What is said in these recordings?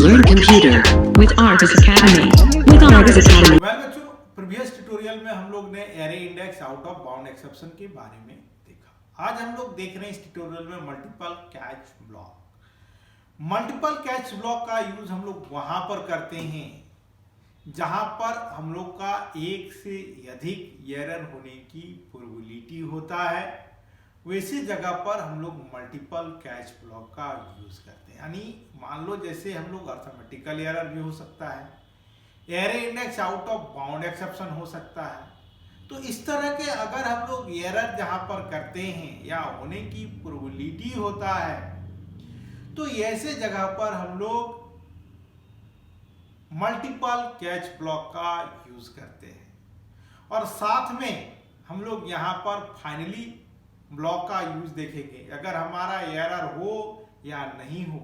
learn computer with Argus Academy. With Argus Academy. बच्चों, previous tutorial में हम लोग ने array index out of bound exception के बारे में देखा। आज हम लोग देख रहे हैं इस ट्यूटोरियल में multiple catch block. Multiple catch block का यूज हम लोग वहां पर करते हैं जहां पर हम लोग का एक से अधिक एरर होने की प्रोबेबिलिटी होता है। वैसी जगह पर हम लोग मल्टीपल कैच ब्लॉक का यूज करते हैं। यानी मान लो जैसे हम लोग अर्थमेटिकल एरर भी हो सकता है, array index out of bound exception हो सकता है। तो इस तरह के अगर हम लोग एरर जहां पर करते हैं या होने की प्रोबेबिलिटी होता है, तो ऐसे जगह पर हम लोग मल्टीपल कैच ब्लॉक का यूज करते हैं। और साथ में हम लोग यहां पर फाइनली ब्लॉक का यूज देखेंगे। अगर हमारा एरर हो या नहीं हो,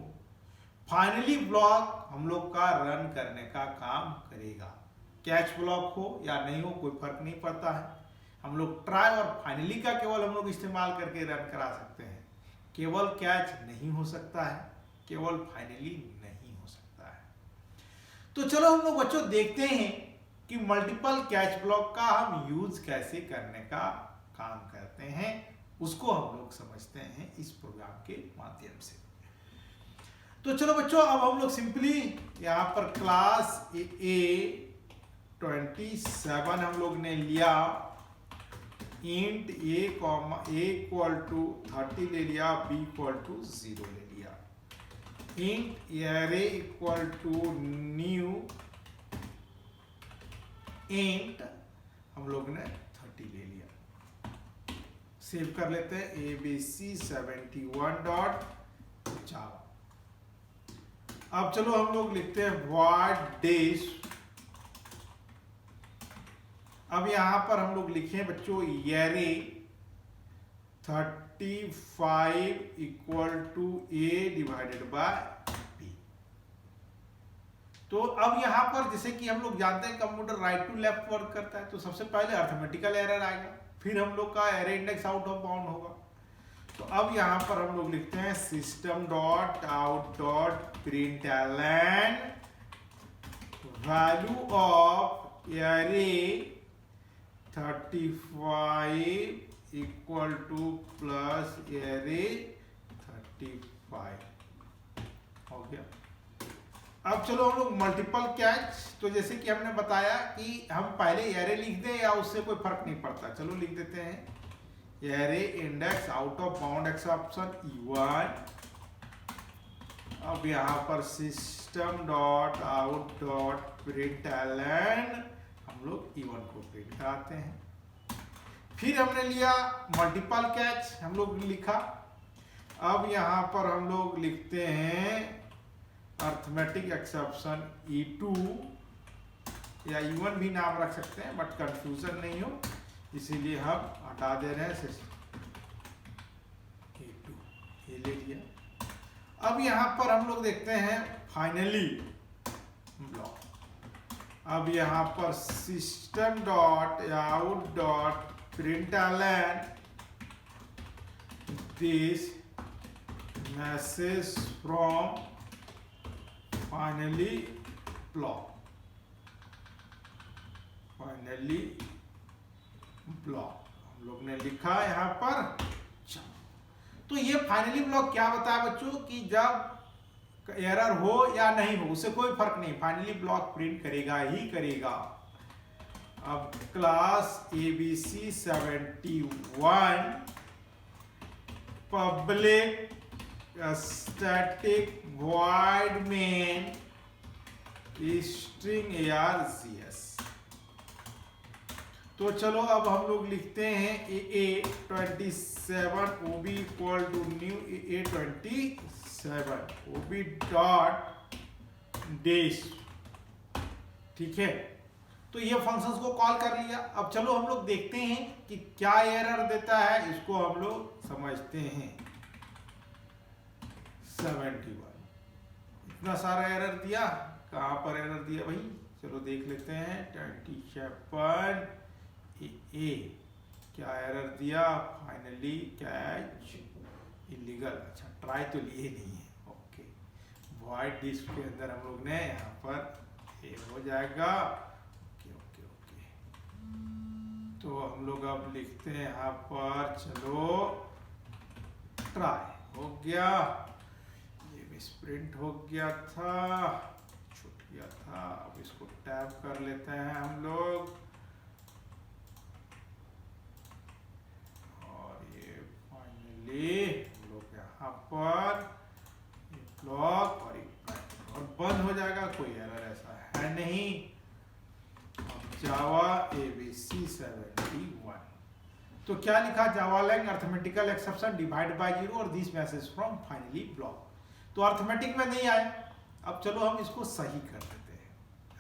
फाइनली ब्लॉक हम लोग का रन करने का काम करेगा। कैच ब्लॉक हो या नहीं हो कोई फर्क नहीं पड़ता है। हम लोग ट्राई और फाइनली का केवल हम लोग इस्तेमाल करके रन करा सकते हैं। केवल कैच नहीं हो सकता है, केवल फाइनली नहीं हो सकता है। तो चलो हम लोग बच्चों देखते हैं कि मल्टीपल कैच ब्लॉक का हम यूज कैसे करने का काम करते हैं, उसको हम लोग समझते हैं इस प्रोग्राम के माध्यम से। तो चलो बच्चों, अब हम लोग सिंपली यहां पर क्लास A27 हम लोग ने लिया, इंट a इक्वल टू 30 ले लिया, b इक्वल टू 0 ले लिया। Int array equal to new int हम लोग ने 30 ले लिया। सेव कर लेते हैं abc71 डॉट जावा। अब चलो हम लोग लिखते हैं void dash। अब यहां पर हम लोग लिखें बच्चों array 35 equal to a divided by b। तो अब यहां पर जैसे कि हम लोग जानते हैं computer right to left work करता है, तो सबसे पहले अर्थमेटिकल एरर आएगा, फिर हम लोग का array index out of bound होगा। तो अब यहां पर हम लोग लिखते हैं system dot out dot println value of array 35 equal two plus array 35 हो गया। अब चलो हम लोग मल्टीपल कैच, तो जैसे कि हमने बताया कि हम पहले एरे लिख दें या उससे कोई फर्क नहीं पड़ता। चलो लिख देते हैं array index out of bound exception E1। अब यहां पर system dot out dot println हम लोग E1 को प्रिंट कराते हैं। फिर हमने लिया मल्टीपल कैच, हम लोग लिखा। अब यहां पर हम लोग लिखते हैं अर्थमेटिक एक्सेप्शन E2 या E1 भी नाम रख सकते हैं, बट कंफ्यूजन नहीं हो इसीलिए हम हटा दे रहे हैं E2, ये ले लिया। अब यहां पर हम लोग देखते हैं फाइनली ब्लॉक। अब यहां पर system dot out dot println this message from finally block. Finally block हम लोग ने लिखा यहां पर। तो ये फाइनली ब्लॉक क्या बताया बच्चों कि जब एरर हो या नहीं हो उससे कोई फर्क नहीं, फाइनली ब्लॉक प्रिंट करेगा ही करेगा। अब class abc71 public static void main string args। तो चलो अब हम लोग लिखते हैं A27 ob equal to new A27 ob dot dash. ठीक है, तो ये फंक्शंस को कॉल कर लिया। अब चलो हम लोग देखते हैं कि क्या एरर देता है, इसको हम लोग समझते हैं। 71 इतना सारा एरर दिया, कहां पर एरर दिया भाई, चलो देख लेते हैं। 27 ए क्या एरर दिया, फाइनली कैच इलीगल। अच्छा ट्राई तो लिए नहीं है, ओके। वाइट डिस्क के अंदर हम लोग ने यहाँ पर ये हो जाएगा। ओके ओके ओके, तो हम लोग अब लिखते हैं यहाँ पर, चलो ट्राई हो गया, ये मिसप्रिंट हो गया था, छूट गया था। अब इसको टैप कर लेते हैं हम लोग, और ये फाइनली हम लोग यहाँ पर ब्लॉक और और बंद हो जाएगा, कोई एरर ऐसा है नहीं। जावा ABC 71, तो क्या लिखा, Java lang arithmetical exception divide by 0 और this message from finally block. तो अर्थमेटिक में नहीं आए। अब चलो हम इसको सही कर देते हैं,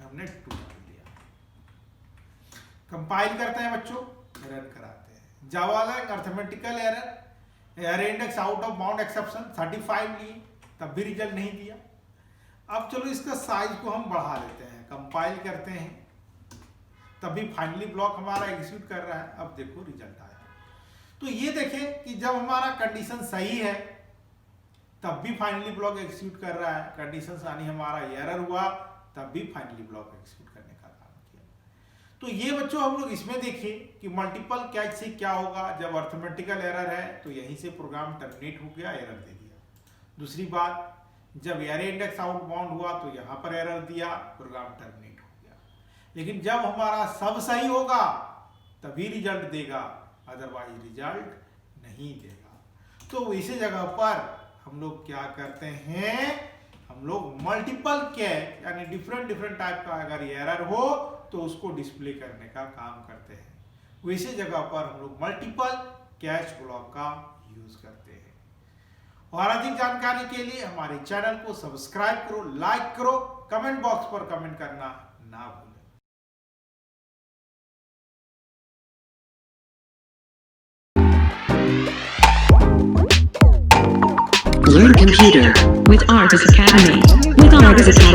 हमने 2 कर दिया। कंपाइल करते हैं बच्चों, रन कराते हैं। Java lang arithmetical error index out of bound exception 35 लिए, तब भी रिजल्ट नहीं दिया। अब चलो इसका साइज को हम बढ़ा लेते हैं, कंपाइल करते हैं, तब भी फाइनली ब्लॉक हमारा एग्जीक्यूट कर रहा है। अब देखो रिजल्ट आया। तो ये देखें कि जब हमारा कंडीशन सही है तब भी फाइनली ब्लॉक एग्जीक्यूट कर रहा है, कंडीशन यानी हमारा एरर हुआ तब भी फाइनली ब्लॉक एग्जीक्यूट करने का काम किया। तो ये बच्चों हम लोग इसमें देखिए कि मल्टीपल कैच से क्या होगा, जब अर्थमेटिकल एरर है तो यहीं से प्रोग्राम टर्मिनेट हो गया, एरर दे दिया। दूसरी बात, जब एरे इंडेक्स आउट बाउंड हुआ तो यहाँ पर एरर दिया, प्रोग्राम टर्मिनेट हो गया। लेकिन जब हमारा सब सही होगा तभी रिजल्ट देगा, अदरवाइज रिजल्ट नहीं देगा। तो इसी जगह पर हम लोग क्या करते हैं, हम लोग मल्टीपल कैच यानी डिफरेंट टाइप का अगर एरर हो तो उसको डिस्प्ले करने का काम करते हैं। वैसे जगह पर हम लोग मल्टीपल कैच ब्लॉक का यूज करते हैं। और अधिक जानकारी के लिए हमारे चैनल को सब्सक्राइब करो, लाइक करो, कमेंट बॉक्स पर कमेंट करना ना भूलें। Learn computer with Artis Academy. With Artis Academy.